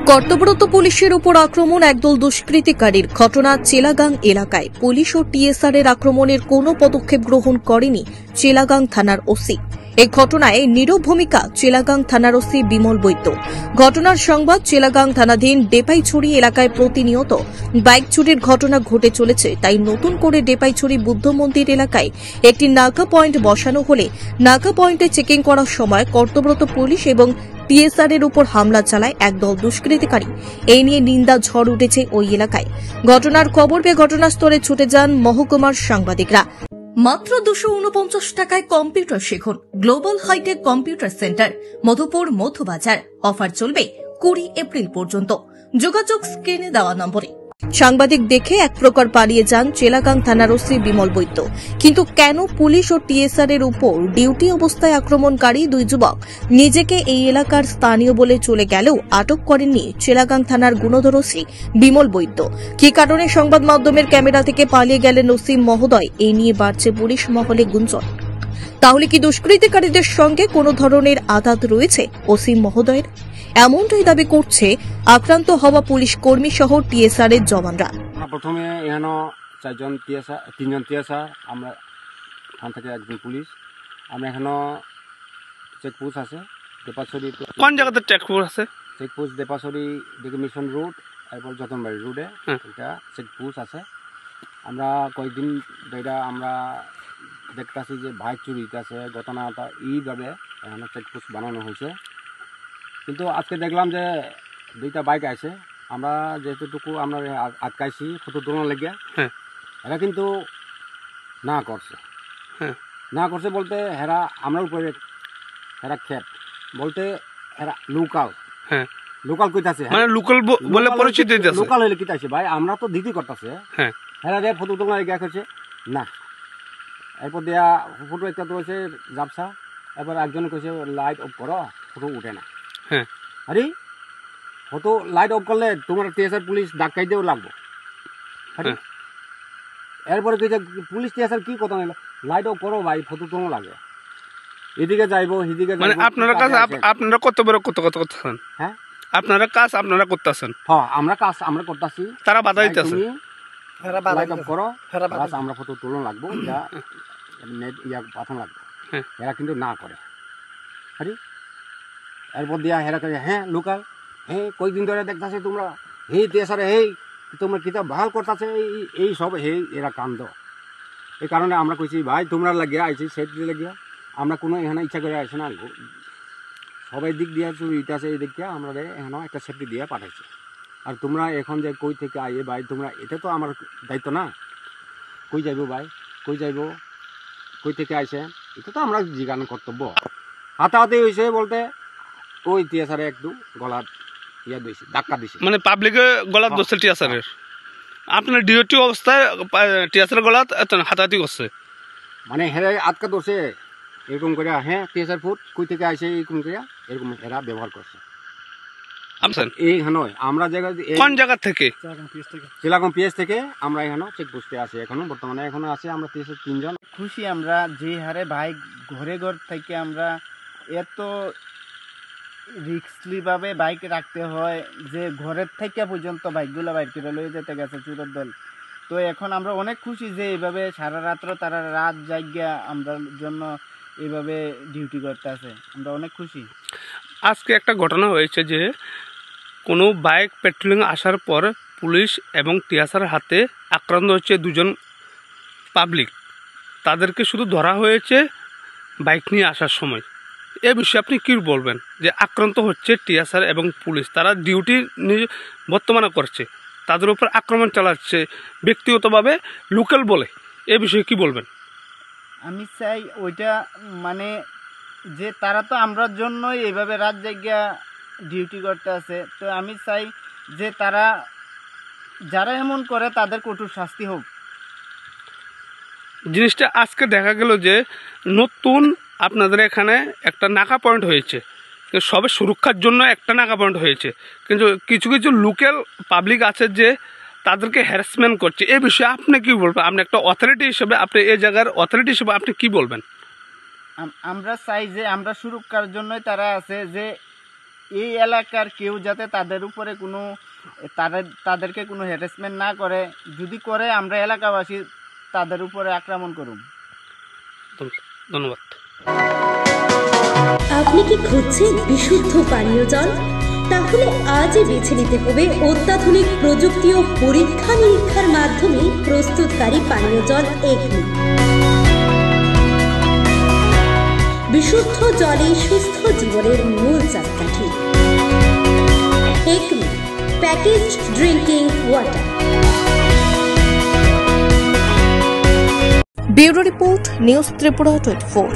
কর্তব্যরত পুলিশের উপর আক্রমণ একদল দুষ্কৃতিকারীর ঘটনা চেলাগাং এলাকায়। পুলিশ ও টিএসআর এর আক্রমণের কোনো পদক্ষেপ গ্রহণ করেনি চেলাগাং থানার ওসি। এই ঘটনায় নীরব ভূমিকা চেলাগাং থানার ওসি বিমল বৈদ্য। ঘটনার সংবাদ চেলাগাং থানাধীন ডেপাইছড়ি এলাকায় প্রতিনিয়ত বাইক চুরির ঘটনা ঘটে চলেছে, তাই নতুন করে ডেপাইছড়ি বুদ্ধ মন্দির এলাকায় একটি নাকা পয়েন্ট বসানো হলে নাকা পয়েন্টে চেকিং করার সময় কর্তব্যরত পুলিশ এবং টিএসআর এর উপর হামলা চালায় একদল দুষ্কৃতিকারী। এই নিয়ে নিন্দা ঝড় উঠেছে ওই এলাকায়। ঘটনার খবর পেয়ে ঘটনাস্থলে ছুটে যান মহকুমার সাংবাদিকরা। মাত্র 249 টাকায় কম্পিউটার শিখুন global hitech computer centre, Madhupur Madhubazar. Offer চলবে 20 এপ্রিল পর্যন্ত। যোগাযোগ স্ক্রিনে দেওয়া নম্বরে। সাংবাদিক দেখে এক প্রকার পালিয়ে যান চেলাগাং থানার ওসি বিমল বৈদ্য। কিন্তু কেন পুলিশ ও টিএসআর এর উপর ডিউটি অবস্থায় আক্রমণকারী দুই যুবক নিজেকে এই এলাকার স্থানীয় বলে চলে গেলেও আটক করেননি চেলাগাং থানার গুণধর ওসি বিমল বৈদ্য? কি কারণে সংবাদ মাধ্যমের ক্যামেরা থেকে পালিয়ে গেলেন ওসি মহোদয়, এই নিয়ে বাড়ছে পুলিশ মহলে গুঞ্জন। তাহলে কি দুষ্কৃতিকারীদের সঙ্গে কোনো ধরনের আঘাত রয়েছে ওসি মহোদয়ের? এমনটাই দাবি করছে আক্রান্ত হওয়া পুলিশ কর্মী সহ টিএসআর এর জওয়ানরা। প্রথমে এখানে তিনজন টিএসআর, আমরা এখান থেকে একজন পুলিশ। আমরা এখানে চেকপোস্ট আছে দেপাছড়ি। কোন জায়গাতে চেকপোস্ট আছে? চেকপোস্ট দেপাছড়ি দিকে মিশন রোড, এরপর যতনবাড়ি রোডে এটা চেকপোস্ট আছে। আমরা কয়েকদিন ধরে আমরা দেখতেছি যে বাইক চুরি আছে ঘটনাটা এইভাবে এখানে চেকপোস্ট বানানো হয়েছে। কিন্তু আজকে দেখলাম যে দুইটা বাইক আছে, আমরা যেটুকু আমরা আটকাইছি ফটো তোলার লেগে, এরা কিন্তু না করছে। না করছে বলতে হেরা আমরা উপরে হেরা খেত বলতে হেরা লোকাল লোকাল কইতাছে, মানে লোকাল বলে পরিচিত দিতেছে। লোকাল হইলে কিতাছে ভাই, আমরা তো দিদি করতেছে। হেরা রে ফটো তোলার লেগে করছে না। এরপর দেয়া ফটো একটা তো হয়েছে জাপসা, এবার একজন কইছে লাইট অফ করো, ফটো উঠে না। আরে ফটো লাইট অফ করলে তোমার টিএসআর পুলিশ ডাকাই দিয়েও লাগবো। এরপরে কইছে পুলিশ টিএসআর কি কথা নিল, লাইট অফ করো ভাই, ফটো তোলা লাগে। এদিকে যাইবো এদিকে মানে আপনারা কাজ আপনারা কত বড় কত করতেছেন? হ্যাঁ, আপনারা কাজ আপনারা করতেছেন। হ্যাঁ, আমরা কাজ আমরা করতেছি, তারা বাধা দিতেছে। লাইট অফ করো, আমরা ফটো তোলা লাগবো, এটা নেট ইয়া পাঠানো লাগবে। এরা কিন্তু না করে। আরে এরপর দিয়া হেরা করে হ্যাঁ লোকাল, হ্যাঁ কয়েকদিন ধরে দেখতেছে তোমরা হে টিএসআর হে তোমরা কিতাব ভাল করতেছে এই সব হে এরা কান্দ। এই কারণে আমরা কইছি ভাই তোমরা লাগিয়া আইছি সেফটি লাগিয়া, আমরা কোনো এখানে ইচ্ছা করে আসি না। সবাই দিক দিয়া চুরিটা আছে, এই দিক দিয়ে আমরা এখানে একটা সেফটি দিয়ে পাঠাইছি। আর তোমরা এখন যে কই থেকে আইয়ে ভাই তোমরা, এটা তো আমার দায়িত্ব না। কই যাইব ভাই, কই যাইব, কই থেকে আইসে, এটা তো আমরা জিজ্ঞাসা কর্তব্য। হাতাহাতি হয়েছে বলতে ওই টিএসআর একটু গলার ইয়া দিয়েছে, ধাক্কা দিছে। মানে পাবলিকে গলাত দোষে টিএসআরের, আপনার ডিউটি অবস্থায় টিএসআর গলাত হাতাহাতি করছে। মানে হেরা আটকা ধরছে এরকম করে, হ্যাঁ টিএসআর ফুট কই থেকে আইসে এরকম করে, এরকম এরা ব্যবহার করছে। এইখানে আমরা কোন জায়গা থেকে? চেলাগাং পিএস থেকে আমরা এখানে চেকপোস্টে আছি এখনো, বর্তমানে এখনো আছি আমরা টিএসআর 3 জন। খুশি আমরা যে হারে বাইক ঘরে ঘর থেকে আমরা এত রিস্কলি ভাবে বাইক রাখতে হয় যে ঘরের থেকে পর্যন্ত বাইকগুলো বাইর করে লয়ে যেতে গেছে চোরের দল। তো এখন আমরা অনেক খুশি যে এইভাবে সারা রাত্র তারা রাত জাগিয়া আমরা জন্য এইভাবে ডিউটি করতে আছে, আমরা অনেক খুশি। আজকে একটা ঘটনা হয়েছে যে কোনো বাইক পেট্রোলিং আসার পর পুলিশ এবং টিএসআর হাতে আক্রান্ত হচ্ছে দুজন পাবলিক। তাদেরকে শুধু ধরা হয়েছে বাইক নিয়ে আসার সময়। এ বিষয়ে আপনি কী বলবেন যে আক্রান্ত হচ্ছে টিএসআর এবং পুলিশ, তারা ডিউটি বর্তমানে করছে, তাদের উপর আক্রমণ চালাচ্ছে ব্যক্তিগতভাবে লোকাল বলে, এ বিষয়ে কি বলবেন? আমি চাই ওইটা মানে যে তারা তো আমরার জন্যই এইভাবে রাত জায়গা ডিউটি করতে আছে, তো আমি চাই যে তারা যারা এমন করে তাদের কঠোর শাস্তি হোক। জিনিসটা আজকে দেখা গেল যে নতুন আপনাদের এখানে একটা নাকা পয়েন্ট হয়েছে, সবে সুরক্ষার জন্য একটা নাকা পয়েন্ট হয়েছে, কিন্তু কিছু কিছু লোকাল পাবলিক আছে যে তাদেরকে হ্যারাসমেন্ট করছে। এই বিষয়ে আপনি কি বলবেন? আপনি একটা অথরিটি হিসেবে, আপনি এই জায়গার অথরিটি হিসেবে আপনি কি বলবেন? আমরা চাই যে আমরা সুরক্ষার জন্যই তারা আছে, যে এই এলাকার কেউ যাতে তাদের উপরে কোনো তাদেরকে কোনো হ্যারাসমেন্ট না করে, যদি করে আমরা এলাকাবাসী তাদের উপরে আক্রমণ করুন। ধন্যবাদ। আপনি কি খুঁজছেন বিশুদ্ধ পানীয় জল? তাহলে আজই বেছে নিতে হবে অত্যাধুনিক প্রযুক্তি ও পরীক্ষা নিরীক্ষার মাধ্যমে প্রস্তুতকারী পানীয় জল একমি। বিশুদ্ধ জলে সুস্থ জীবনের মূল চাকাঠি। Acme package drinking water. Bureau report, news Tripura 24।